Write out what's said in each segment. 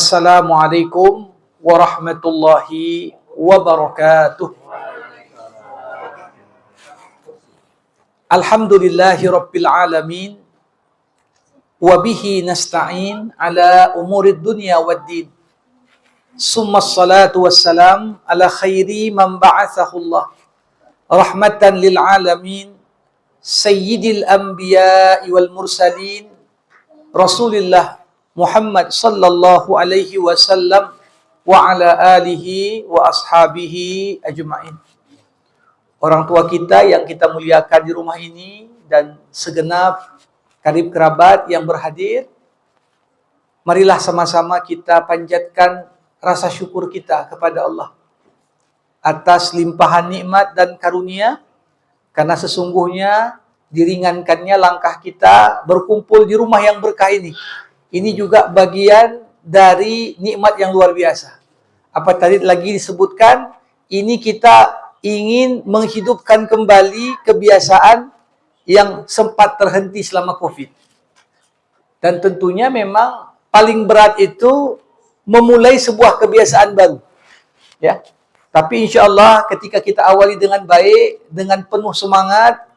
Assalamualaikum warahmatullahi wabarakatuh. Alhamdulillahi rabbil alamin. Wabihi nasta'in ala umurid dunya waddin. Summa salatu wassalam ala khairi man ba'athahullah rahmatan lil alamin. Sayyidil anbiya'i wal mursalin Rasulillah Muhammad sallallahu alaihi wasallam wa ala alihi wa ashabihi ajma'in. Orang tua kita yang kita muliakan di rumah ini dan segenap karib kerabat yang berhadir, marilah sama-sama kita panjatkan rasa syukur kita kepada Allah atas limpahan nikmat dan karunia, karena sesungguhnya diringankannya langkah kita berkumpul di rumah yang berkah ini. Ini juga bagian dari nikmat yang luar biasa. Apa tadi lagi disebutkan? Ini kita ingin menghidupkan kembali kebiasaan yang sempat terhenti selama COVID. Dan tentunya memang paling berat itu memulai sebuah kebiasaan baru. Ya. Tapi insya Allah ketika kita awali dengan baik, dengan penuh semangat,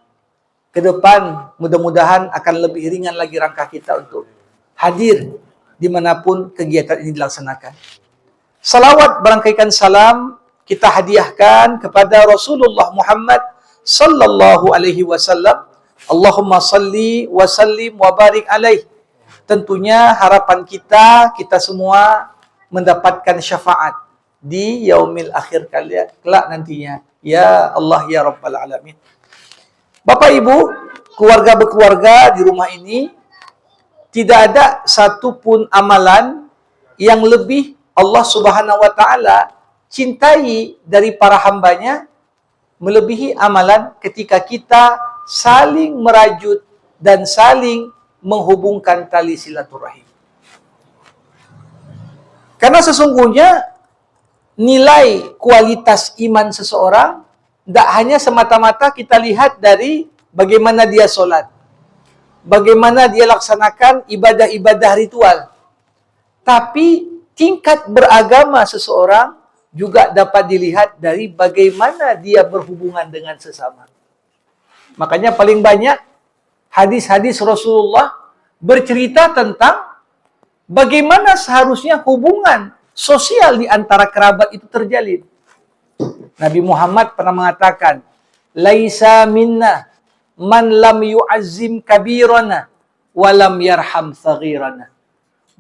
ke depan mudah-mudahan akan lebih ringan lagi langkah kita untuk hadir dimanapun kegiatan ini dilaksanakan. Salawat berangkaikan salam kita hadiahkan kepada Rasulullah Muhammad sallallahu alaihi wasallam. Allahumma salli wa sallim wa barik alaih. Tentunya harapan kita semua mendapatkan syafaat di yaumil akhir kelak nantinya. Ya Allah ya Rabbal alamin. Bapak Ibu, keluarga berkeluarga di rumah ini, tidak ada satupun amalan yang lebih Allah Subhanahu wa Ta'ala cintai dari para hambanya melebihi amalan ketika kita saling merajut dan saling menghubungkan tali silaturahim. Karena sesungguhnya nilai kualitas iman seseorang tidak hanya semata-mata kita lihat dari bagaimana dia sholat, bagaimana dia laksanakan ibadah-ibadah ritual. Tapi tingkat beragama seseorang juga dapat dilihat dari bagaimana dia berhubungan dengan sesama. Makanya paling banyak hadis-hadis Rasulullah bercerita tentang bagaimana seharusnya hubungan sosial di antara kerabat itu terjalin. Nabi Muhammad pernah mengatakan, "Laisa minna man lam yu'azzim kabirana wa lam yarham saghirana."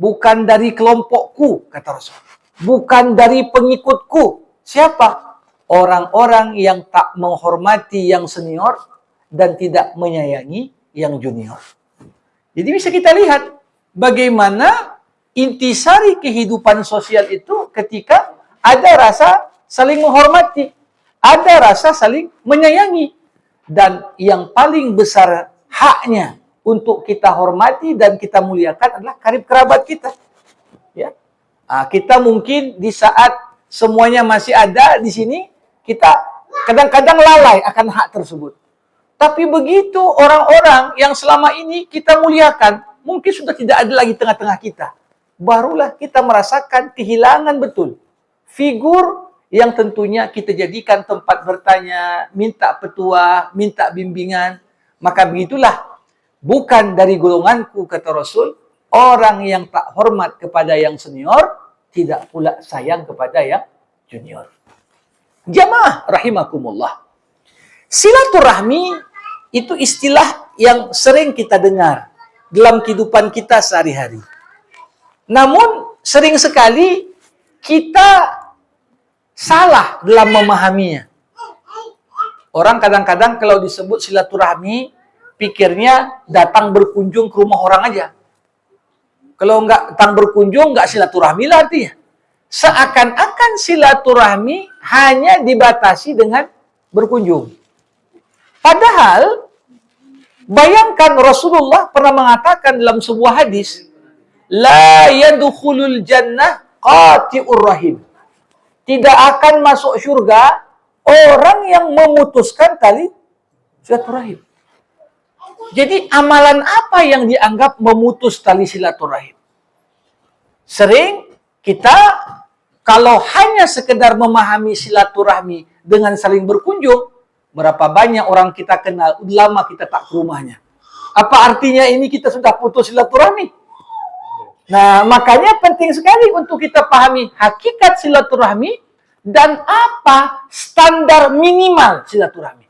Bukan dari kelompokku, kata Rasul. Bukan dari pengikutku. Siapa? Orang-orang yang tak menghormati yang senior dan tidak menyayangi yang junior. Jadi bisa kita lihat bagaimana intisari kehidupan sosial itu ketika ada rasa saling menghormati, ada rasa saling menyayangi. Dan yang paling besar haknya untuk kita hormati dan kita muliakan adalah karib kerabat kita. Ya. Kita mungkin di saat semuanya masih ada di sini, kita kadang-kadang lalai akan hak tersebut. Tapi begitu orang-orang yang selama ini kita muliakan, mungkin sudah tidak ada lagi tengah-tengah kita. Barulah kita merasakan kehilangan betul figur yang tentunya kita jadikan tempat bertanya, minta petua, minta bimbingan. Maka begitulah, bukan dari golonganku, kata Rasul, orang yang tak hormat kepada yang senior, tidak pula sayang kepada yang junior. Jamaah rahimakumullah. Silaturahmi itu istilah yang sering kita dengar dalam kehidupan kita sehari-hari. Namun sering sekali kita salah dalam memahaminya. Orang kadang-kadang kalau disebut silaturahmi, pikirnya datang berkunjung ke rumah orang aja. Kalau nggak datang berkunjung, nggak silaturahmi lah artinya. Seakan-akan silaturahmi hanya dibatasi dengan berkunjung. Padahal, bayangkan Rasulullah pernah mengatakan dalam sebuah hadis, La yadkhulul jannah qati'ur rahim. Tidak akan masuk surga orang yang memutuskan tali silaturahim. Jadi amalan apa yang dianggap memutus tali silaturahim? Sering Kita kalau hanya sekedar memahami silaturahmi dengan saling berkunjung, berapa banyak orang kita kenal, lama kita tak ke rumahnya. Apa artinya ini kita sudah putus silaturahmi? Nah, makanya penting sekali untuk kita pahami hakikat silaturahmi dan apa standar minimal silaturahmi.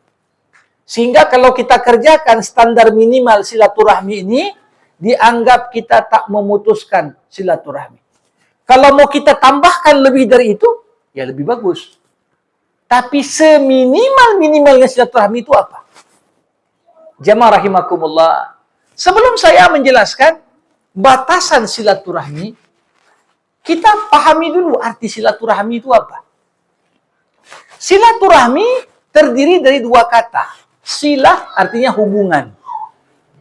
Sehingga kalau kita kerjakan standar minimal silaturahmi ini, dianggap kita tak memutuskan silaturahmi. Kalau mau kita tambahkan lebih dari itu, ya lebih bagus. Tapi seminimal-minimalnya silaturahmi itu apa? Jamaah rahimakumullah. Sebelum saya menjelaskan batasan silaturahmi, kita pahami dulu arti silaturahmi itu apa. Silaturahmi terdiri dari dua kata. Silah artinya hubungan.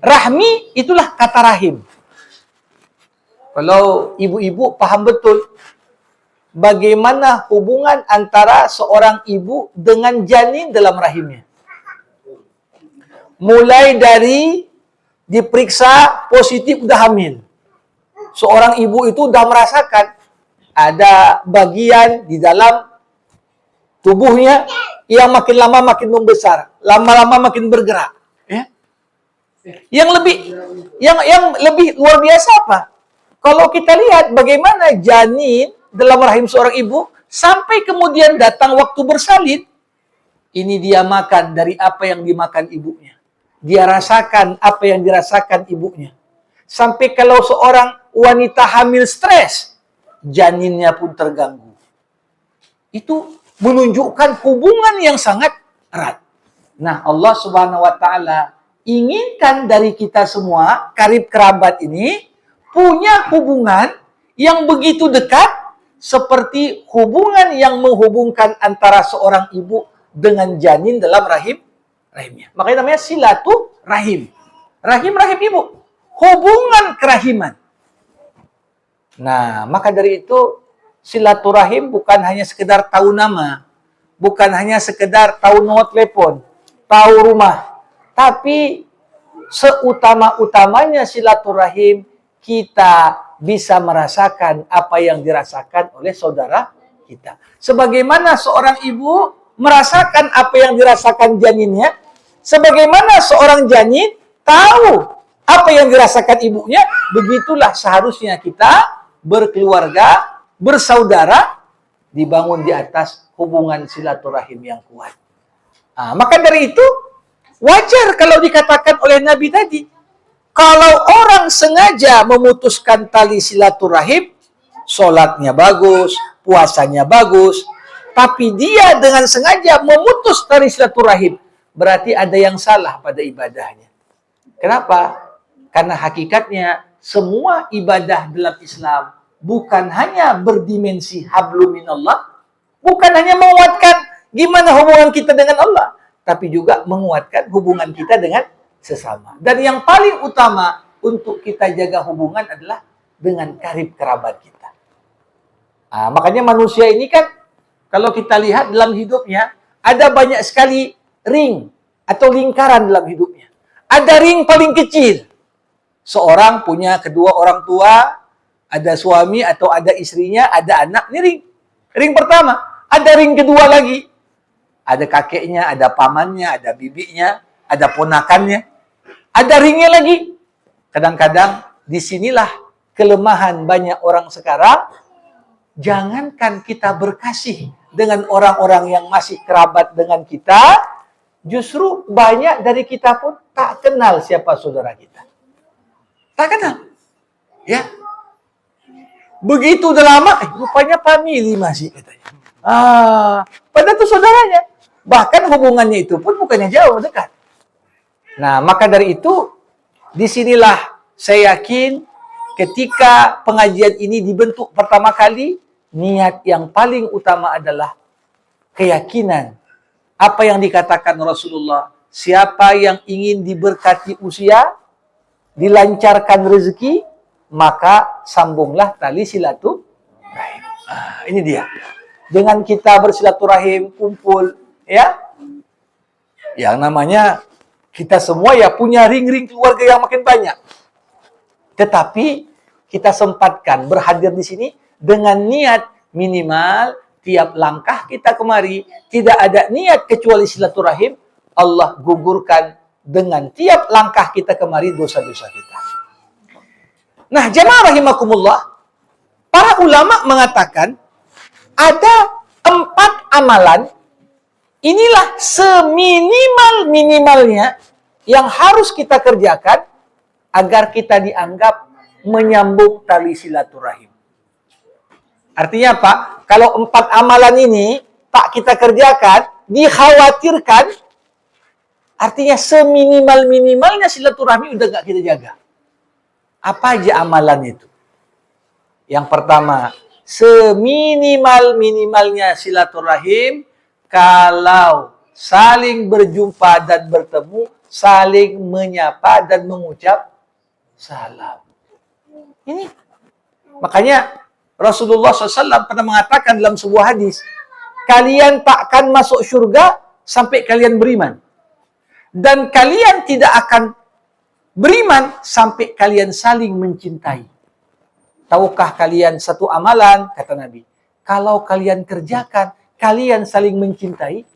Rahmi itulah kata rahim. Kalau ibu-ibu paham betul bagaimana hubungan antara seorang ibu dengan janin dalam rahimnya. Mulai dari diperiksa positif udah hamil. Seorang ibu itu udah merasakan ada bagian di dalam tubuhnya yang makin lama makin membesar, lama-lama makin bergerak. Ya. Yang lebih luar biasa apa? Kalau kita lihat bagaimana janin dalam rahim seorang ibu sampai kemudian datang waktu bersalin, ini dia makan dari apa yang dimakan ibunya. Dia rasakan apa yang dirasakan ibunya. Sampai kalau seorang wanita hamil stres, janinnya pun terganggu. Itu menunjukkan hubungan yang sangat erat. Nah, Allah Subhanahu wa taala inginkan dari kita semua, karib kerabat ini punya hubungan yang begitu dekat seperti hubungan yang menghubungkan antara seorang ibu dengan janin dalam rahimnya. Makanya namanya silaturahim. Rahim ibu. Hubungan kerahiman. Nah, maka dari itu silaturahim bukan hanya sekedar tahu nama, bukan hanya sekedar tahu nomor telepon, tahu rumah, tapi seutama-utamanya silaturahim kita bisa merasakan apa yang dirasakan oleh saudara kita. Sebagaimana seorang ibu merasakan apa yang dirasakan janinnya, sebagaimana seorang janin tahu apa yang dirasakan ibunya, begitulah seharusnya kita berkeluarga, bersaudara, dibangun di atas hubungan silaturahim yang kuat. Nah, maka dari itu, wajar kalau dikatakan oleh Nabi tadi, kalau orang sengaja memutuskan tali silaturahim, sholatnya bagus, puasanya bagus, tapi dia dengan sengaja memutus tali silaturahim, berarti ada yang salah pada ibadahnya. Kenapa? Karena hakikatnya semua ibadah dalam Islam bukan hanya berdimensi hablum minallah, bukan hanya menguatkan gimana hubungan kita dengan Allah, tapi juga menguatkan hubungan kita dengan sesama. Dan yang paling utama untuk kita jaga hubungan adalah dengan karib kerabat kita. Nah, makanya manusia ini kan kalau kita lihat dalam hidupnya ada banyak sekali ring atau lingkaran dalam hidupnya. Ada ring paling kecil. Seorang punya kedua orang tua, ada suami atau ada istrinya, ada anak, ini ring. Ring pertama. Ada ring kedua lagi. Ada kakeknya, ada pamannya, ada bibinya, ada ponakannya. Ada ringnya lagi. Kadang-kadang disinilah kelemahan banyak orang sekarang. Jangankan kita berkasih dengan orang-orang yang masih kerabat dengan kita, justru banyak dari kita pun tak kenal siapa saudara kita. Tak kenal. Ya. Begitu udah lama, rupanya family masih katanya. Padahal itu saudaranya. Bahkan hubungannya itu pun bukannya jauh, dekat. Nah, maka dari itu, disinilah saya yakin ketika pengajian ini dibentuk pertama kali, niat yang paling utama adalah keyakinan. Apa yang dikatakan Rasulullah, siapa yang ingin diberkati usia, dilancarkan rezeki, maka sambunglah tali silaturahim. Ini dia. Dengan kita bersilaturahim, kumpul, ya, yang namanya kita semua ya punya ring-ring keluarga yang makin banyak. Tetapi kita sempatkan berhadir di sini dengan niat minimal tiap langkah kita kemari tidak ada niat kecuali silaturahim, Allah gugurkan dengan tiap langkah kita kemari dosa-dosa kita. Nah, jemaah rahimakumullah, para ulama mengatakan ada 4 amalan, inilah seminimal-minimalnya yang harus kita kerjakan agar kita dianggap menyambung tali silaturahim. Artinya Pak, kalau 4 amalan ini tak kita kerjakan, dikhawatirkan, artinya seminimal-minimalnya silaturahmi udah gak kita jaga. Apa aja amalan itu? Yang pertama, seminimal-minimalnya silaturahim kalau saling berjumpa dan bertemu, saling menyapa dan mengucap salam. Ini makanya Rasulullah SAW pernah mengatakan dalam sebuah hadis, kalian takkan masuk surga sampai kalian beriman. Dan kalian tidak akan beriman sampai kalian saling mencintai. Tahukah kalian satu amalan, kata Nabi, kalau kalian kerjakan, kalian saling mencintai,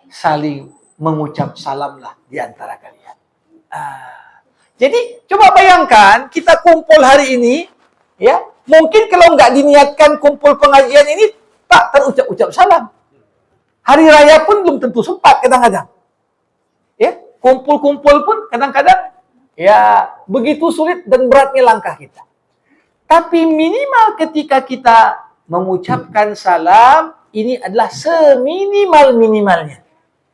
saling mengucap salamlah di antara kalian. Jadi, coba bayangkan, kita kumpul hari ini, ya, mungkin kalau nggak diniatkan kumpul pengajian ini, tak terucap-ucap salam. Hari raya pun belum tentu sempat kadang-kadang. Ya, kumpul-kumpul pun kadang-kadang ya begitu sulit dan beratnya langkah kita. Tapi minimal ketika kita mengucapkan salam, ini adalah seminimal-minimalnya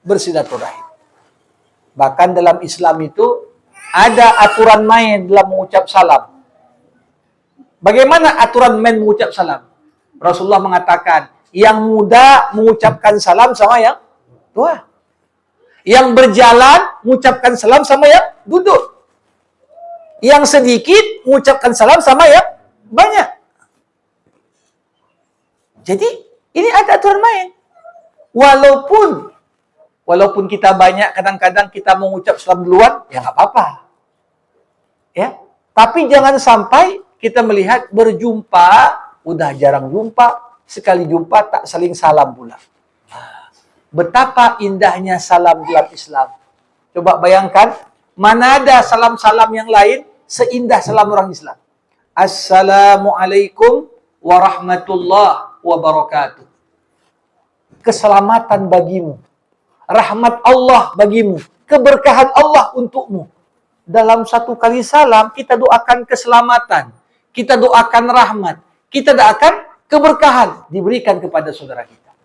bersilaturahim. Bahkan dalam Islam itu ada aturan main dalam mengucap salam. Bagaimana aturan main mengucap salam? Rasulullah mengatakan, yang muda mengucapkan salam sama yang tua. Yang berjalan mengucapkan salam sama yang duduk. Yang sedikit mengucapkan salam sama yang banyak. Jadi, ini ada aturan main. Walaupun kita banyak, kadang-kadang kita mengucap salam duluan, ya nggak apa-apa. Ya, tapi jangan sampai kita melihat berjumpa, udah jarang jumpa, sekali jumpa tak saling salam pula. Betapa indahnya salam dalam Islam. Coba bayangkan, mana ada salam-salam yang lain seindah salam orang Islam. Assalamualaikum warahmatullahi wabarakatuh. Keselamatan bagimu. Rahmat Allah bagimu. Keberkahan Allah untukmu. Dalam satu kali salam, kita doakan keselamatan. Kita doakan rahmat. Kita doakan keberkahan diberikan kepada saudara kita.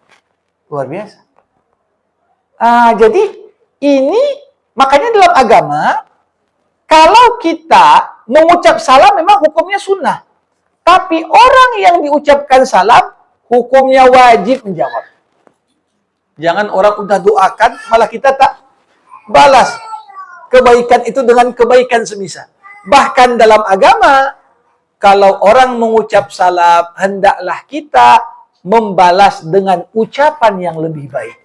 Luar biasa. Jadi ini makanya dalam agama kalau kita mengucap salam memang hukumnya sunnah. Tapi orang yang diucapkan salam hukumnya wajib menjawab. Jangan orang udah doakan malah kita tak balas kebaikan itu dengan kebaikan semisal. Bahkan dalam agama kalau orang mengucap salam hendaklah kita membalas dengan ucapan yang lebih baik.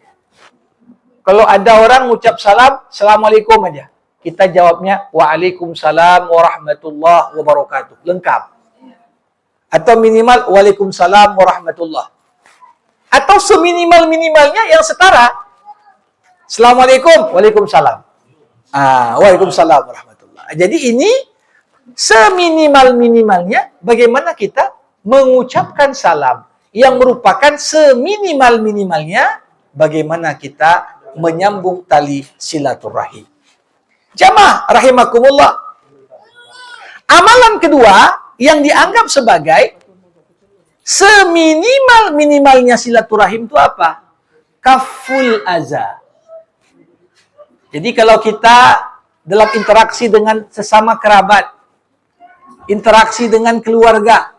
Kalau ada orang mengucap salam, Assalamualaikum aja. Kita jawabnya, Waalaikumsalam warahmatullahi wabarakatuh. Lengkap. Atau minimal, Waalaikumsalam warahmatullahi. Atau seminimal-minimalnya yang setara. Assalamualaikum, Waalaikumsalam. Waalaikumsalam warahmatullahi. Jadi ini seminimal-minimalnya bagaimana kita mengucapkan salam. Yang merupakan seminimal-minimalnya bagaimana kita menyambung tali silaturahim. Jamaah rahimakumullah. Amalan kedua yang dianggap sebagai seminimal-minimalnya silaturahim itu apa? Kaful aza. Jadi kalau kita dalam interaksi dengan sesama kerabat, interaksi dengan keluarga,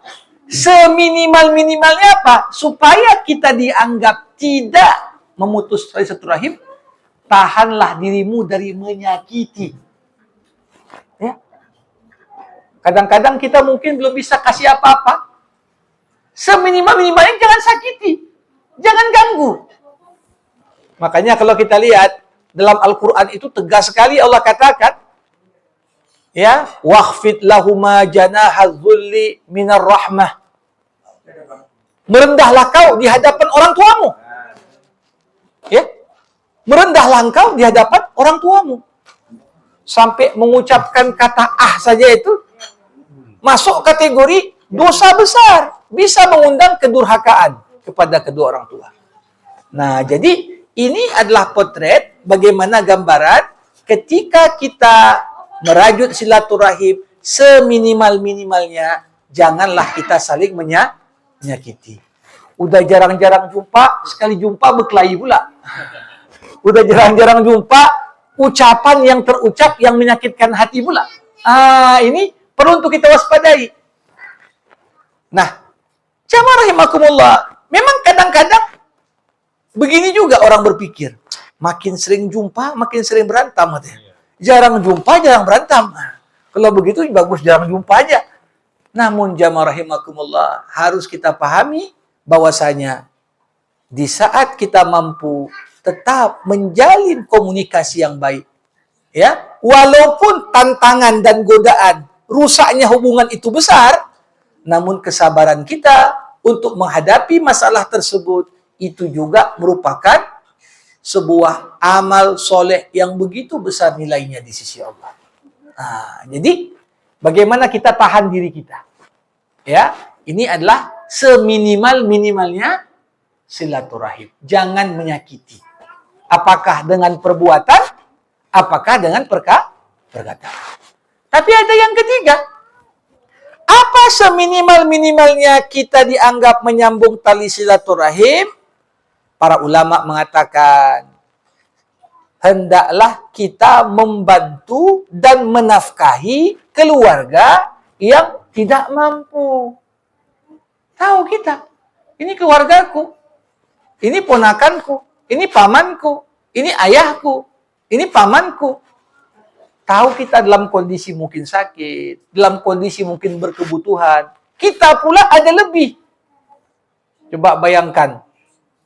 seminimal-minimalnya apa? Supaya kita dianggap tidak memutus tali silaturahim, tahanlah dirimu dari menyakiti. Ya. Kadang-kadang kita mungkin belum bisa kasih apa-apa. Seminimal-minimalnya jangan sakiti. Jangan ganggu. Makanya kalau kita lihat dalam Al-Quran itu tegas sekali Allah katakan, ya, wakhfid lahuma janaha dzulli minar rahmah Merendahlah kau di hadapan orang tuamu. Ya. Merendahlah engkau di hadapan orang tuamu. Sampai mengucapkan kata saja itu masuk kategori dosa besar. Bisa mengundang kedurhakaan kepada kedua orang tua. Nah, jadi ini adalah potret bagaimana gambaran ketika kita merajut silaturahim seminimal-minimalnya, janganlah kita saling menyakiti. Udah jarang-jarang jumpa, sekali jumpa berkelahi pula. Udah jarang-jarang jumpa, ucapan yang terucap yang menyakitkan hati pula. Ini perlu untuk kita waspadai. Nah, jamaah rahimakumullah, memang kadang-kadang begini juga orang berpikir. Makin sering jumpa, makin sering berantem. Jarang jumpa, jarang berantem. Kalau begitu, bagus jarang jumpa aja. Namun jamaah rahimakumullah, harus kita pahami bahwasanya di saat kita mampu tetap menjalin komunikasi yang baik, ya, walaupun tantangan dan godaan rusaknya hubungan itu besar, namun kesabaran kita untuk menghadapi masalah tersebut itu juga merupakan sebuah amal soleh yang begitu besar nilainya di sisi Allah. Jadi bagaimana kita tahan diri kita? Ya, ini adalah seminimal-minimalnya silaturahim. Jangan menyakiti. Apakah dengan perbuatan, apakah dengan perkataan. Tapi ada yang ketiga. Apa seminimal-minimalnya kita dianggap menyambung tali silaturahim? Para ulama mengatakan, hendaklah kita membantu dan menafkahi keluarga yang tidak mampu. Tahu kita, ini keluargaku, ini ponakanku, ini pamanku, ini ayahku, ini pamanku. Tahu kita dalam kondisi mungkin sakit, dalam kondisi mungkin berkebutuhan. Kita pula ada lebih. Coba bayangkan,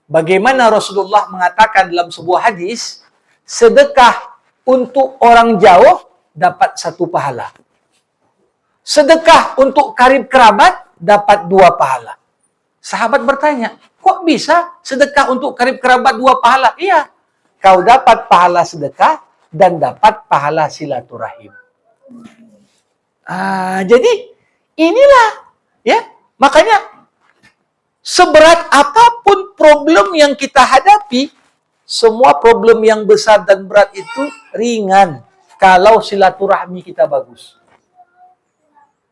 bagaimana Rasulullah mengatakan dalam sebuah hadis, sedekah untuk orang jauh dapat 1 pahala. Sedekah untuk karib kerabat dapat 2 pahala. Sahabat bertanya, kok bisa sedekah untuk karib kerabat 2 pahala? Iya, kau dapat pahala sedekah dan dapat pahala silaturahim. Jadi inilah, ya, makanya seberat apapun problem yang kita hadapi, semua problem yang besar dan berat itu ringan kalau silaturahmi kita bagus.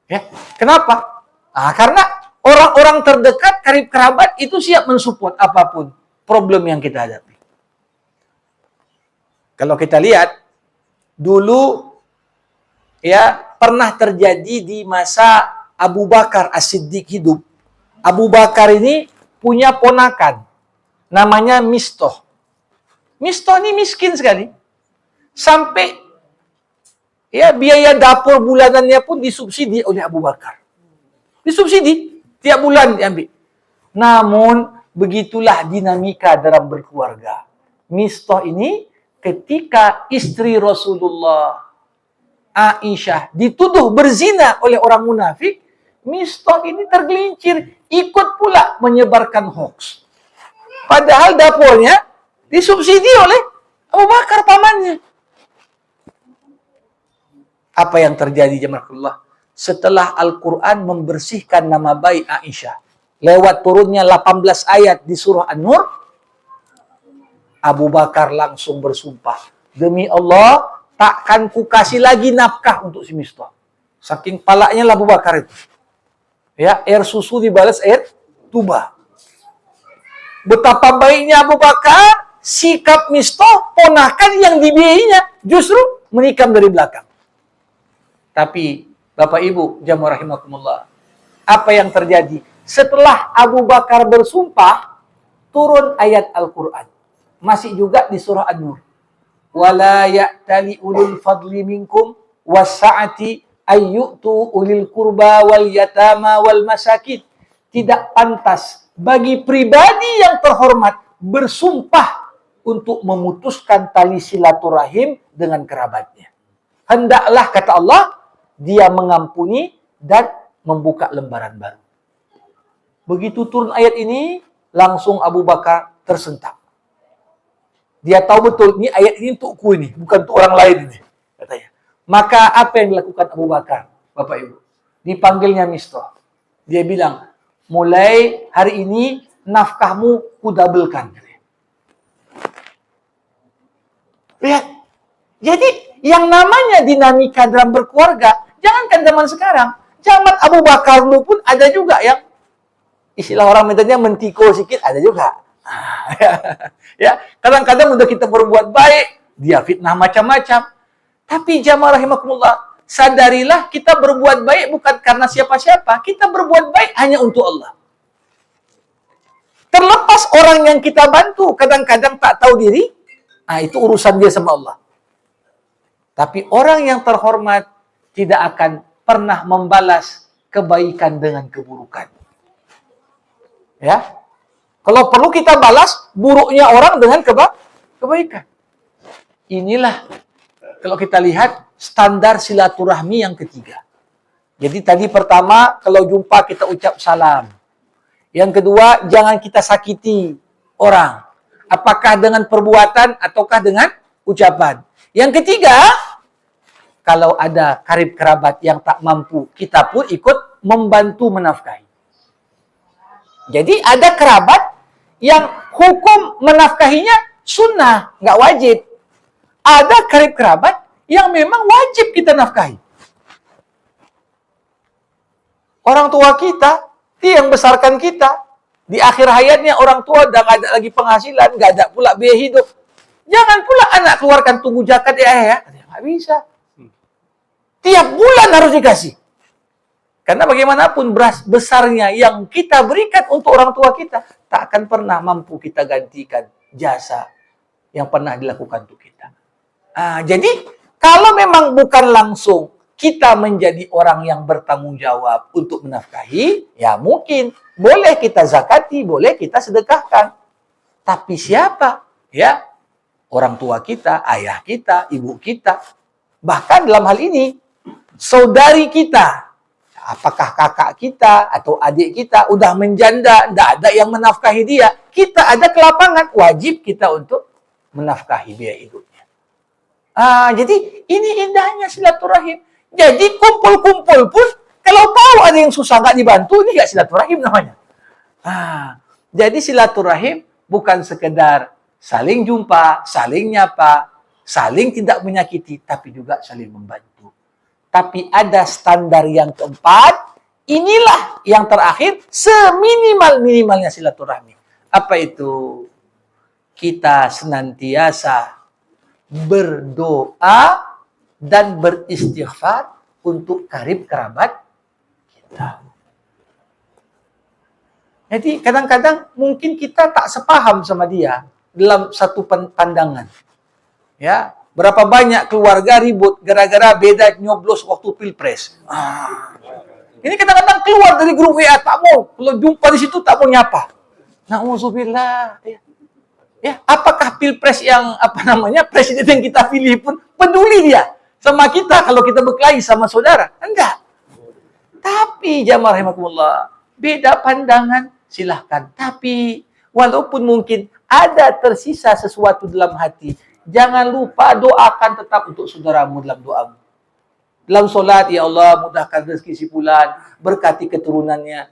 Ya, kenapa? Karena orang-orang terdekat, karib kerabat itu siap mensupport apapun problem yang kita hadapi. Kalau kita lihat, dulu ya pernah terjadi di masa Abu Bakar As-Siddiq hidup. Abu Bakar ini punya ponakan, namanya Mistoh. Mistoh ini miskin sekali. Sampai ya biaya dapur bulanannya pun disubsidi oleh Abu Bakar. Disubsidi, tiap bulan diambil. Namun, begitulah dinamika dalam berkeluarga. Mistoh ini ketika istri Rasulullah Aisyah dituduh berzina oleh orang munafik, Mistoh ini tergelincir, ikut pula menyebarkan hoax. Padahal dapurnya disubsidi oleh Abu Bakar pamannya. Apa yang terjadi jemaah? Setelah Al-Quran membersihkan nama baik Aisyah, lewat turunnya 18 ayat di surah An-Nur, Abu Bakar langsung bersumpah, demi Allah, takkan ku kasih lagi nafkah untuk si Mistoh. Saking palaknya Abu Bakar itu. Ya, air susu dibalas air tuba. Betapa baiknya Abu Bakar, sikap Mistoh, ponakan yang dibiayainya, justru menikam dari belakang. Tapi, Bapak Ibu, jamaah rahimakumullah, apa yang terjadi? Setelah Abu Bakar bersumpah, turun ayat Al-Quran. Masih juga di surah An-Nur. Wala ya'tali ulil fadli minkum wasa'ati ayyu'tu ulil kurba wal yatama wal masakin. Tidak pantas bagi pribadi yang terhormat bersumpah untuk memutuskan tali silaturahim dengan kerabatnya. Hendaklah, kata Allah, dia mengampuni dan membuka lembaran baru. Begitu turun ayat ini, langsung Abu Bakar tersentak. Dia tahu betul, ini ayat ini untukku ini, bukan untuk orang lain ini, katanya. Maka apa yang dilakukan Abu Bakar, Bapak Ibu? Dipanggilnya Mistah. Dia bilang, mulai hari ini nafkahmu kudabelkan. Lihat. Jadi yang namanya dinamika dalam berkeluarga, jangankan zaman sekarang, zaman Abu Bakar dulu pun ada juga yang istilah orang metodenya mentiko sikit, ada juga. Ya, kadang-kadang udah kita berbuat baik, dia fitnah macam-macam. Tapi jamaah rahimakumullah, sadarilah kita berbuat baik bukan karena siapa-siapa, kita berbuat baik hanya untuk Allah. Terlepas orang yang kita bantu, kadang-kadang tak tahu diri, itu urusan dia sama Allah. Tapi orang yang terhormat tidak akan pernah membalas kebaikan dengan keburukan. Ya, kalau perlu kita balas buruknya orang dengan kebaikan. Inilah kalau kita lihat standar silaturahmi yang ketiga. Jadi tadi pertama kalau jumpa kita ucap salam. Yang kedua jangan kita sakiti orang. Apakah dengan perbuatan ataukah dengan ucapan. Yang ketiga, kalau ada karib kerabat yang tak mampu, kita pun ikut membantu menafkahi. Jadi ada kerabat yang hukum menafkahinya sunnah, nggak wajib. Ada karib kerabat yang memang wajib kita nafkahi. Orang tua kita, dia yang besarkan kita. Di akhir hayatnya orang tua udah nggak ada lagi penghasilan, nggak ada pula biaya hidup. Jangan pula anak keluarkan tunggu zakat ya. Nggak bisa. Tiap bulan harus dikasih. Karena bagaimanapun besarnya yang kita berikan untuk orang tua kita, tak akan pernah mampu kita gantikan jasa yang pernah dilakukan untuk kita. Jadi, kalau memang bukan langsung kita menjadi orang yang bertanggung jawab untuk menafkahi, ya mungkin boleh kita zakati, boleh kita sedekahkan. Tapi siapa? Ya, orang tua kita, ayah kita, ibu kita. Bahkan dalam hal ini, saudari kita, apakah kakak kita atau adik kita udah menjanda, tidak ada yang menafkahi dia, kita ada ke lapangan, wajib kita untuk menafkahi biaya hidupnya. Jadi ini indahnya silaturahim. Jadi kumpul-kumpul pun kalau tahu ada yang susah nggak dibantu, ini nggak silaturahim namanya. Jadi silaturahim bukan sekedar saling jumpa, saling nyapa, saling tidak menyakiti, tapi juga saling membantu. Tapi ada standar yang keempat, inilah yang terakhir, seminimal-minimalnya silaturahmi. Apa itu? Kita senantiasa berdoa dan beristighfar untuk karib kerabat kita. Jadi kadang-kadang mungkin kita tak sepaham sama dia dalam satu pandangan. Ya, berapa banyak keluarga ribut gara-gara beda nyoblos waktu pilpres. Ini kadang-kadang keluar dari grup WA, tak mau. Kalau jumpa di situ tak mau nyapa. Na'udzubillah. Ya, apakah pilpres yang presiden yang kita pilih pun peduli dia sama kita kalau kita berkelahi sama saudara? Enggak. Tapi jamaah rahimakumullah, beda pandangan silahkan. Tapi walaupun mungkin ada tersisa sesuatu dalam hati, jangan lupa doakan tetap untuk saudaramu dalam doamu. Dalam solat, ya Allah mudahkan rezeki si fulan, berkati keturunannya.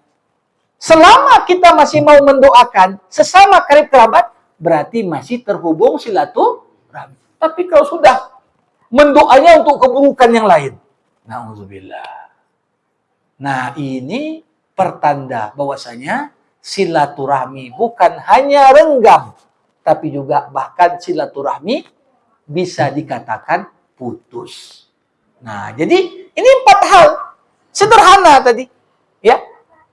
Selama kita masih mau mendoakan sesama karib kerabat, berarti masih terhubung silaturahmi. Tapi kalau sudah mendoanya untuk keburukan yang lain, na'udzubillah. Nah, ini pertanda bahwasanya silaturahmi bukan hanya renggang, tapi juga bahkan silaturahmi bisa dikatakan putus. Nah, jadi ini 4 hal sederhana tadi, ya.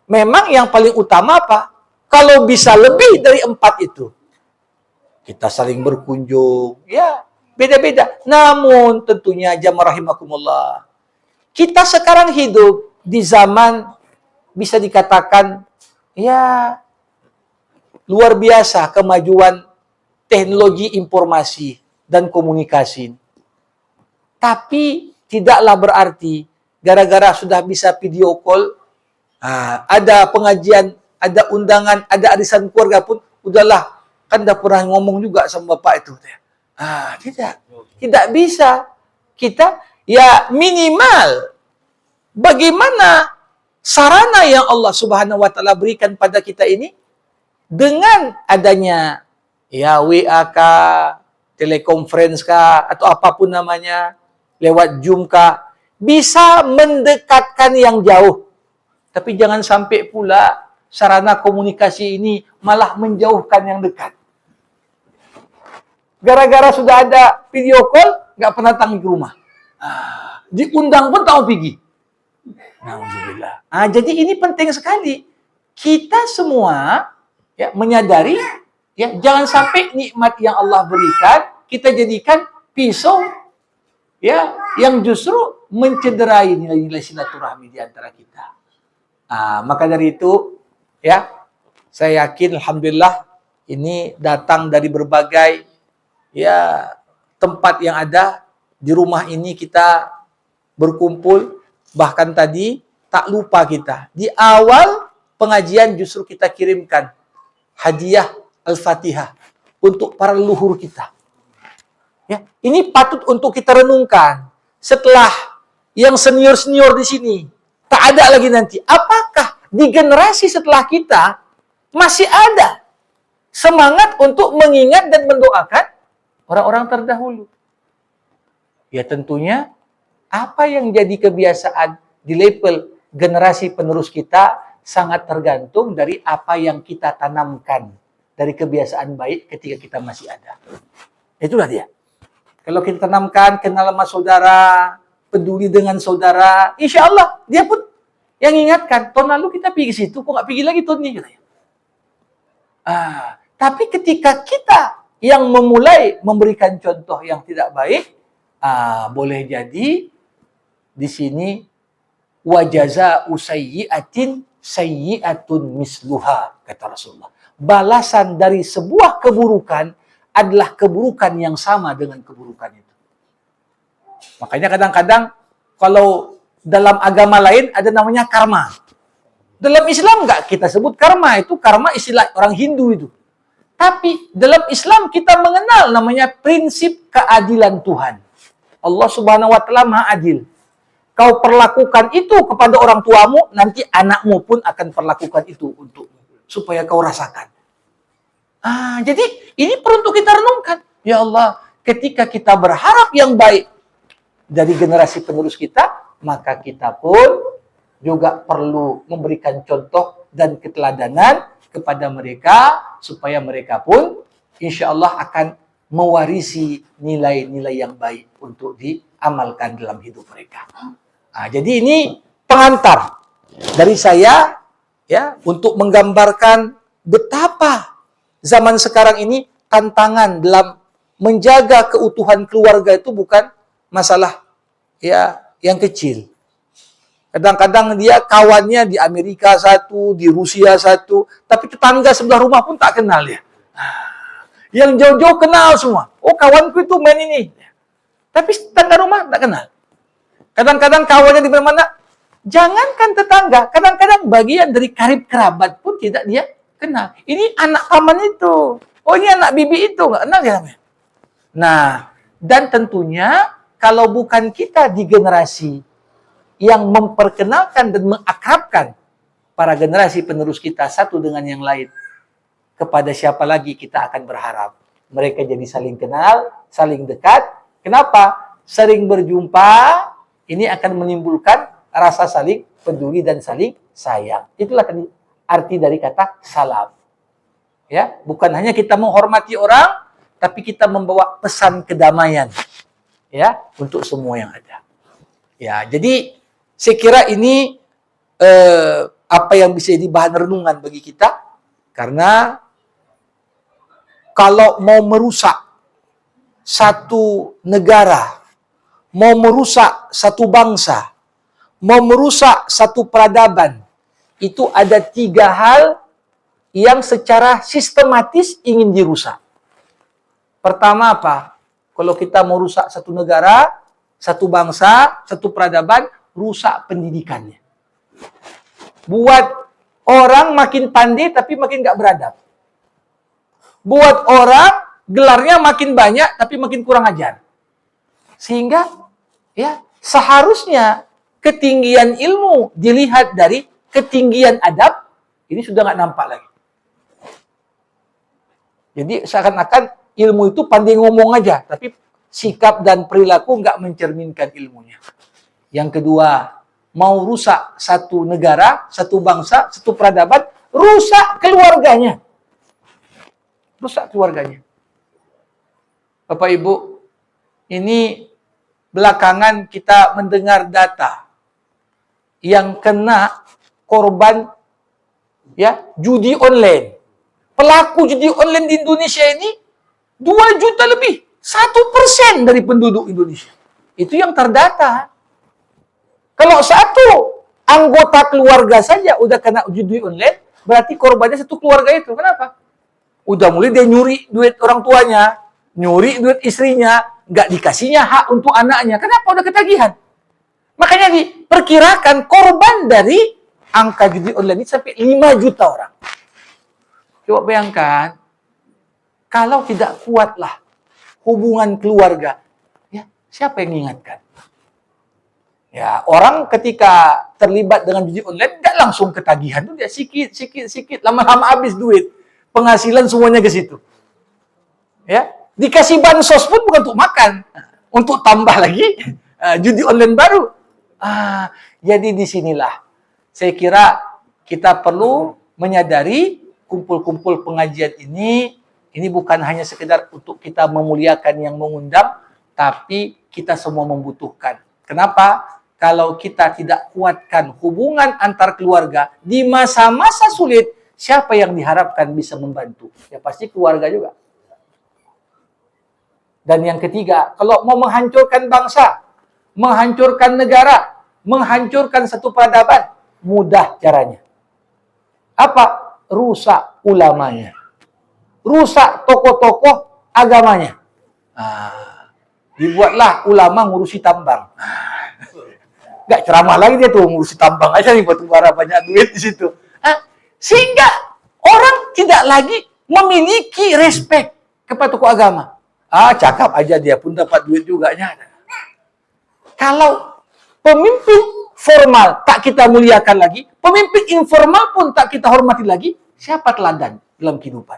Memang yang paling utama apa? Kalau bisa lebih dari 4 itu, kita saling berkunjung, ya beda-beda. Namun tentunya jamaah rahimakumullah, kita sekarang hidup di zaman bisa dikatakan ya luar biasa kemajuan teknologi informasi dan komunikasi. Tapi tidaklah berarti gara-gara sudah bisa video call, ada pengajian ada undangan, ada arisan keluarga pun, udahlah, kan dah pernah ngomong juga sama bapak itu. Tidak. Tidak bisa. Kita, ya minimal, bagaimana sarana yang Allah Subhanahu wa Ta'ala berikan pada kita ini dengan adanya ya WA kah, telekonferensi kah, atau apapun namanya, lewat Zoom kah, bisa mendekatkan yang jauh. Tapi jangan sampai pula sarana komunikasi ini malah menjauhkan yang dekat. Gara-gara sudah ada video call, nggak pernah datang ke rumah. Diundang pun tak mau pergi. Alhamdulillah. Jadi ini penting sekali. Kita semua ya menyadari ya jangan sampai nikmat yang Allah berikan kita jadikan pisau ya yang justru mencederai nilai-nilai silaturahmi di antara kita. Maka dari itu ya saya yakin alhamdulillah ini datang dari berbagai ya tempat yang ada di rumah ini kita berkumpul. Bahkan tadi tak lupa kita di awal pengajian justru kita kirimkan hadiah Al-Fatihah untuk para leluhur kita. Ya, ini patut untuk kita renungkan. Setelah yang senior-senior di sini tak ada lagi nanti, apakah di generasi setelah kita masih ada semangat untuk mengingat dan mendoakan orang-orang terdahulu? Ya tentunya apa yang jadi kebiasaan di level generasi penerus kita sangat tergantung dari apa yang kita tanamkan dari kebiasaan baik ketika kita masih ada. Itulah dia. Kalau kita tanamkan kenal sama saudara, peduli dengan saudara, insya Allah dia pun yang ingatkan, tahun lalu kita pergi ke situ, kok nggak pergi lagi tahun ini? Katanya. Tapi ketika kita yang memulai memberikan contoh yang tidak baik, boleh jadi di sini wajaza usayyi'atin sayyi'atun misluha, kata Rasulullah. Balasan dari sebuah keburukan adalah keburukan yang sama dengan keburukan itu. Makanya kadang-kadang kalau dalam agama lain ada namanya karma. Dalam Islam enggak kita sebut karma, itu karma istilah orang Hindu itu. Tapi dalam Islam kita mengenal namanya prinsip keadilan Tuhan. Allah Subhanahu wa Ta'ala Maha Adil. Kau perlakukan itu kepada orang tuamu, nanti anakmu pun akan perlakukan itu untukmu. Supaya kau rasakan. Jadi ini perlu untuk kita renungkan. Ya Allah, ketika kita berharap yang baik dari generasi penerus kita, maka kita pun juga perlu memberikan contoh dan keteladanan kepada mereka, supaya mereka pun insya Allah akan mewarisi nilai-nilai yang baik untuk diamalkan dalam hidup mereka. Jadi ini pengantar dari saya ya untuk menggambarkan betapa zaman sekarang ini tantangan dalam menjaga keutuhan keluarga itu bukan masalah ya yang kecil. Kadang-kadang dia kawannya di Amerika satu, di Rusia satu, tapi tetangga sebelah rumah pun tak kenal ya. Yang jauh-jauh kenal semua. Oh, kawanku itu main ini. Tapi tetangga rumah tak kenal. Kadang-kadang kawannya di mana-mana, jangankan tetangga, kadang-kadang bagian dari karib kerabat pun tidak dia kenal. Ini anak paman itu. Oh, ini anak bibi itu. Nggak kenal dia namanya. Nah, dan tentunya kalau bukan kita di generasi yang memperkenalkan dan mengakrabkan para generasi penerus kita satu dengan yang lain, kepada siapa lagi kita akan berharap mereka jadi saling kenal, saling dekat. Kenapa? Sering berjumpa, ini akan menimbulkan rasa saling peduli dan saling sayang. Itulah arti dari kata salam. Ya, bukan hanya kita menghormati orang, tapi kita membawa pesan kedamaian ya untuk semua yang ada. Ya, jadi saya kira ini apa yang bisa jadi bahan renungan bagi kita, karena kalau mau merusak satu negara, mau merusak satu bangsa, mau merusak satu peradaban, itu ada 3 hal yang secara sistematis ingin dirusak. Pertama apa? Kalau kita mau rusak satu negara, satu bangsa, satu peradaban, rusak pendidikannya. Buat orang makin pandai tapi makin nggak beradab. Buat orang gelarnya makin banyak tapi makin kurang ajar. Sehingga ya seharusnya ketinggian ilmu dilihat dari ketinggian adab, ini sudah nggak nampak lagi. Jadi seakan-akan ilmu itu pandai ngomong aja, tapi sikap dan perilaku nggak mencerminkan ilmunya. Yang kedua, mau rusak satu negara, satu bangsa, satu peradaban, rusak keluarganya. Rusak keluarganya. Bapak Ibu, ini belakangan kita mendengar data yang kena korban ya judi online. Pelaku judi online di Indonesia ini 2 juta lebih. 1% dari penduduk Indonesia. Itu yang terdata. Kalau satu anggota keluarga saja udah kena judi online, berarti korbannya satu keluarga itu. Kenapa? Udah mulai dia nyuri duit orang tuanya, nyuri duit istrinya, nggak dikasihnya hak untuk anaknya. Kenapa? Udah ketagihan. Makanya diperkirakan korban dari angka judi online ini sampai 5 juta orang. Coba bayangkan, kalau tidak kuatlah hubungan keluarga, ya siapa yang mengingatkan? Ya, orang ketika terlibat dengan judi online nggak langsung ketagihan tuh, dia sikit, lama-lama habis duit. Penghasilan semuanya ke situ. Ya, dikasih bansos pun bukan untuk makan, untuk tambah lagi judi online baru. Jadi disinilah saya kira kita perlu menyadari kumpul-kumpul pengajian ini bukan hanya sekedar untuk kita memuliakan yang mengundang, tapi kita semua membutuhkan. Kenapa? Kalau kita tidak kuatkan hubungan antar keluarga di masa-masa sulit, siapa yang diharapkan bisa membantu? Ya pasti keluarga juga. Dan yang ketiga, kalau mau menghancurkan bangsa, menghancurkan negara, menghancurkan satu peradaban, mudah caranya. Apa? Rusak ulamanya. Rusak tokoh-tokoh agamanya. Dibuatlah ulama ngurusi tambang. Nggak ceramah lagi dia tuh, ngurusi tambang aja nih, batu bara banyak duit di situ. Sehingga orang tidak lagi memiliki respect kepada tokoh agama. Cakap aja dia pun dapat duit juga. Kalau pemimpin formal tak kita muliakan lagi, pemimpin informal pun tak kita hormati lagi, siapa teladan dalam kehidupan?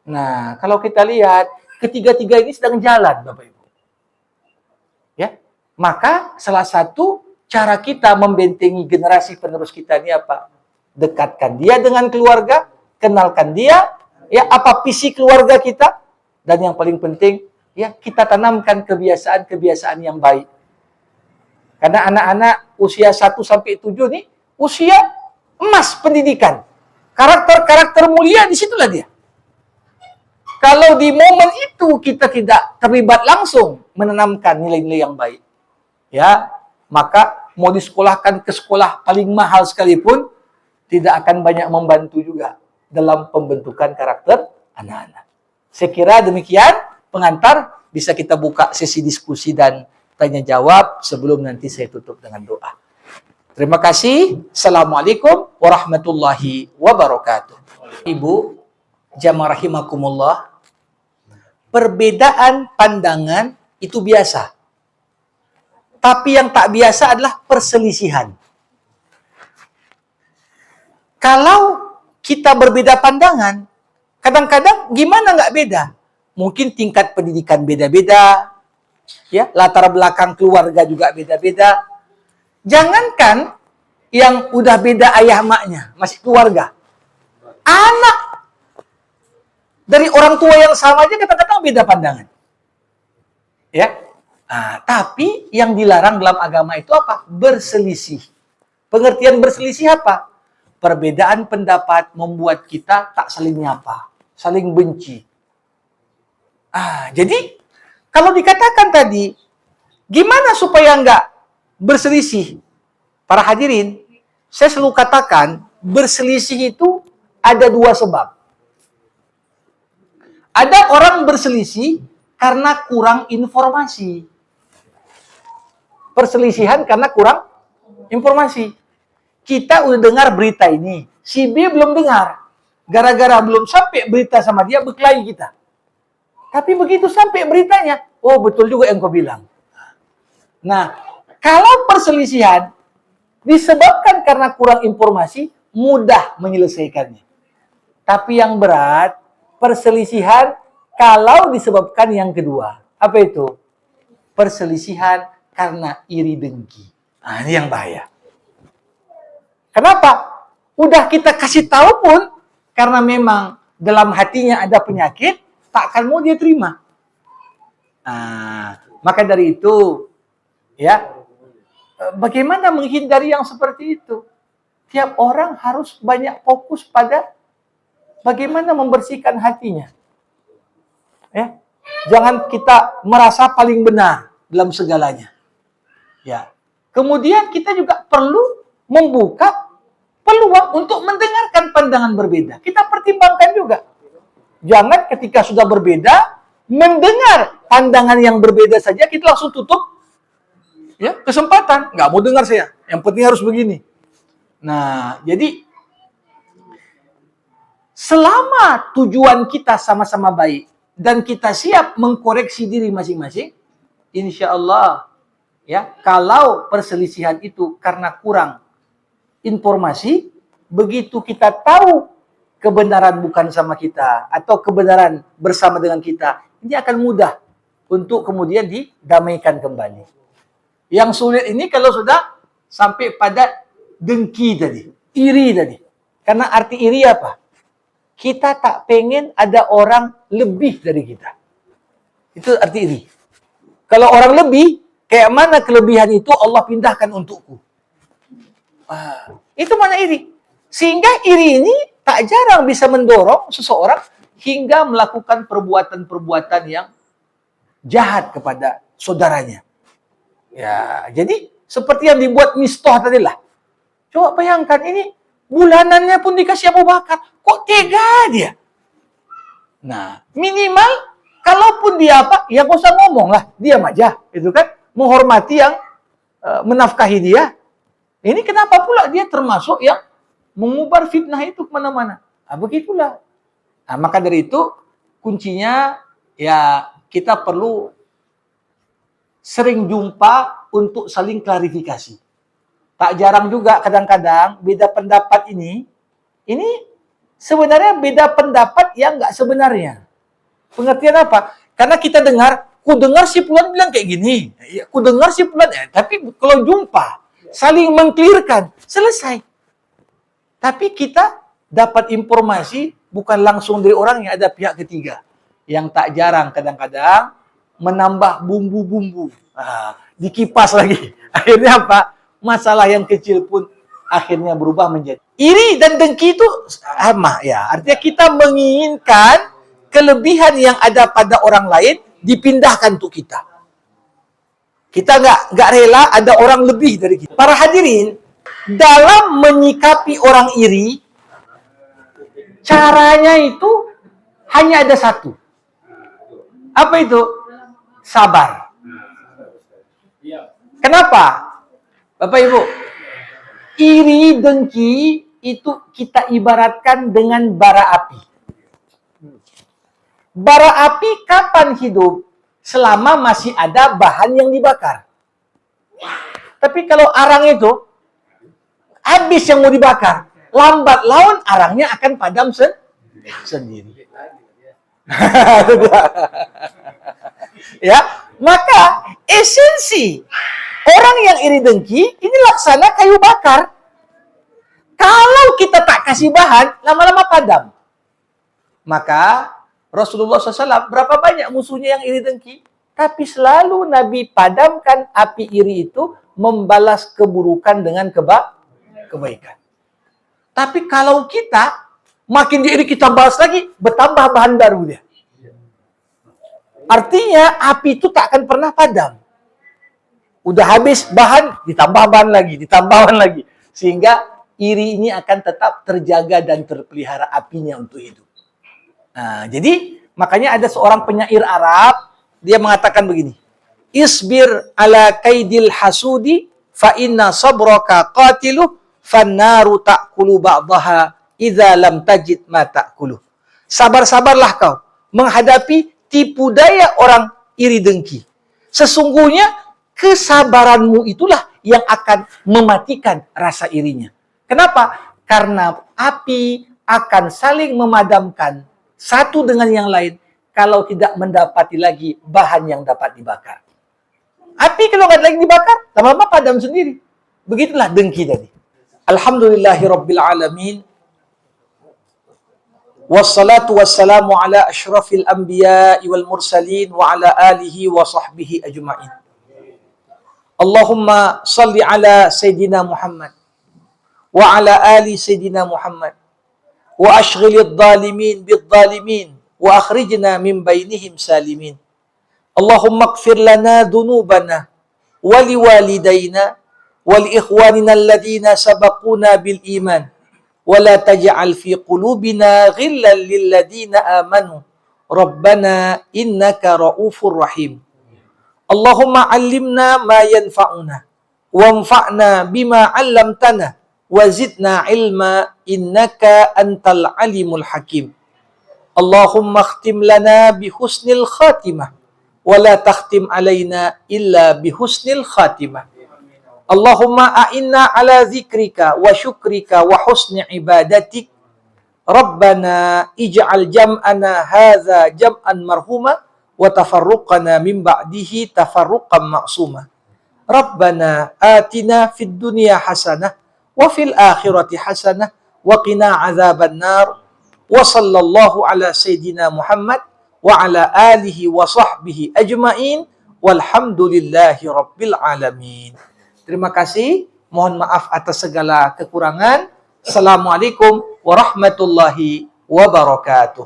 Nah, kalau kita lihat, ketiga-tiga ini sedang jalan, Bapak Ibu. Ya, maka salah satu cara kita membentengi generasi penerus kita ini apa? Dekatkan dia dengan keluarga, kenalkan dia, ya apa visi keluarga kita, dan yang paling penting, ya kita tanamkan kebiasaan-kebiasaan yang baik. Karena anak-anak usia 1 sampai 7 nih, usia emas pendidikan. Karakter-karakter mulia disitulah dia. Kalau di momen itu kita tidak terlibat langsung menanamkan nilai-nilai yang baik, ya maka mau disekolahkan ke sekolah paling mahal sekalipun tidak akan banyak membantu juga dalam pembentukan karakter anak-anak. Saya kira demikian pengantar, bisa kita buka sesi diskusi dan tanya jawab sebelum nanti saya tutup dengan doa. Terima kasih. Assalamualaikum warahmatullahi wabarakatuh. Ibu, jamaah rahimakumullah, perbedaan pandangan itu biasa. Tapi yang tak biasa adalah perselisihan. Kalau kita berbeda pandangan, kadang-kadang gimana nggak beda? Mungkin tingkat pendidikan beda-beda, ya, latar belakang keluarga juga beda-beda. Jangankan yang udah beda ayah maknya, masih keluarga. Anak dari orang tua yang sama aja kadang-kadang beda pandangan. Ya. Tapi yang dilarang dalam agama itu apa? Berselisih. Pengertian berselisih apa? Perbedaan pendapat membuat kita tak saling nyapa, saling benci. Jadi kalau dikatakan tadi, gimana supaya nggak berselisih? Para hadirin, saya selalu katakan, berselisih itu ada 2 sebab. Ada orang berselisih karena kurang informasi. Perselisihan karena kurang informasi. kita udah dengar berita ini, si B belum dengar. Gara-gara belum sampai berita sama dia, berkelahi kita. Tapi begitu sampai beritanya, oh betul juga yang kau bilang. Nah, kalau perselisihan disebabkan karena kurang informasi, mudah menyelesaikannya. Tapi yang berat, perselisihan kalau disebabkan yang kedua. Apa itu? Perselisihan karena iri dengki. Nah, ini yang bahaya. Kenapa? Udah kita kasih tahu pun, karena memang dalam hatinya ada penyakit, tak akan mau dia terima. Nah, maka dari itu, ya, bagaimana menghindari yang seperti itu? Tiap orang harus banyak fokus pada bagaimana membersihkan hatinya. Ya, jangan kita merasa paling benar dalam segalanya. Ya, kemudian kita juga perlu membuka peluang untuk mendengarkan pandangan berbeda. Kita pertimbangkan juga. Jangan ketika sudah berbeda, mendengar pandangan yang berbeda saja, kita langsung tutup ya kesempatan. Nggak mau dengar saya. Yang penting harus begini. Nah, jadi selama tujuan kita sama-sama baik dan kita siap mengkoreksi diri masing-masing, insya Allah, ya, kalau perselisihan itu karena kurang informasi, begitu kita tahu kebenaran bukan sama kita atau kebenaran bersama dengan kita, ini akan mudah untuk kemudian didamaikan kembali. Yang sulit ini kalau sudah sampai pada dengki tadi, iri tadi. Karena arti iri apa? Kita tak pengen ada orang lebih dari kita. Itu arti iri. Kalau orang lebih, kayak mana kelebihan itu Allah pindahkan untukku. Itu mana iri. Sehingga iri ini tak jarang bisa mendorong seseorang hingga melakukan perbuatan-perbuatan yang jahat kepada saudaranya. Ya, jadi seperti yang dibuat Mistoh tadi lah. Coba bayangkan ini bulanannya pun dikasih Abu Bakar. Kok tega dia? Nah, minimal kalaupun dia apa, ya gak usah ngomong lah, diam aja, itu kan menghormati yang menafkahi dia. Ini kenapa pula dia termasuk yang mengubar fitnah itu kemana-mana? Nah, begitulah. Nah, maka dari itu kuncinya ya kita perlu sering jumpa untuk saling klarifikasi. Tak jarang juga kadang-kadang beda pendapat ini sebenarnya beda pendapat yang nggak sebenarnya. Pengertian apa? Karena kita dengar, ku dengar si Fulan bilang kayak gini, ku dengar si Fulan, tapi kalau jumpa saling mengklirkan, selesai. Tapi kita dapat informasi bukan langsung dari orang yang ada pihak ketiga. Yang tak jarang kadang-kadang menambah bumbu-bumbu. Dikipas lagi. Akhirnya apa? Masalah yang kecil pun akhirnya berubah menjadi iri dan dengki itu sama ya. Artinya kita menginginkan kelebihan yang ada pada orang lain dipindahkan untuk kita. Kita nggak rela ada orang lebih dari kita. Para hadirin, dalam menyikapi orang iri, caranya itu hanya ada satu. Apa itu? Sabar. Kenapa? Bapak Ibu, iri dengki itu kita ibaratkan dengan bara api. Bara api kapan hidup? Selama masih ada bahan yang dibakar. Tapi kalau arang itu habis yang mau dibakar, lambat laun arangnya akan padam sendiri. Ya, maka esensi orang yang iri dengki ini laksana kayu bakar. Kalau kita tak kasih bahan, lama-lama padam. Maka Rasulullah SAW berapa banyak musuhnya yang iri dengki, tapi selalu Nabi padamkan api iri itu membalas keburukan dengan kebaikan. Tapi kalau kita makin diiri kita balas lagi, bertambah bahan baru dia. Artinya api itu tak akan pernah padam. Udah habis bahan, ditambah bahan lagi, ditambah bahan lagi. Sehingga iri ini akan tetap terjaga dan terpelihara apinya untuk hidup. Nah, jadi makanya ada seorang penyair Arab, dia mengatakan begini. Isbir ala kaidil hasudi fa inna sabraka qatiluh fannaru ta'kulu ba'daha idza lam tajid ma ta'kulu. Sabar-sabarlah kau menghadapi tipu daya orang iri dengki. Sesungguhnya kesabaranmu itulah yang akan mematikan rasa irinya. Kenapa? Karena api akan saling memadamkan satu dengan yang lain kalau tidak mendapati lagi bahan yang dapat dibakar. Api kalau nggak lagi dibakar, lama-lama padam sendiri. Begitulah dengki tadi. Alhamdulillahirabbil alamin. Wassalatu wassalamu ala asyrafil anbiya'i wal mursalin wa ala alihi wa sahbihi ajma'in. Allahumma salli ala Sayyidina Muhammad wa ala ali Sayyidina Muhammad wa ashghilid dhalimin bidh-dhalimin wa akhrijna min bainihim salimin. Allahumma ighfir lana dhunubana wa liwalidayna wa li ikhwanina alladhina sabaquna bil iman. ولا تجعل في قلوبنا غلا للذين آمنوا ربنا إنك رؤوف رحيم اللهم علمنا ما ينفعنا وانفعنا بما علمتنا وزدنا علما إنك أنت العليم الحكيم اللهم اختم لنا بحسن الخاتمة ولا تختم علينا إلا بحسن الخاتمة Allahumma a'inna ala zikrika wa syukrika wa husni ibadatik. Rabbana ij'al jam'ana hadza jam'an marhuma wa tafarruqana min ba'dihi tafarruqan ma'suma. Rabbana atina fid dunya hasanah wa fil akhirati hasanah wa qina adzaban nar. Wa sallallahu ala sayyidina Muhammad wa ala alihi wa sahbihi ajma'in walhamdulillahi rabbil alamin. Terima kasih. Mohon maaf atas segala kekurangan. Assalamualaikum warahmatullahi wabarakatuh.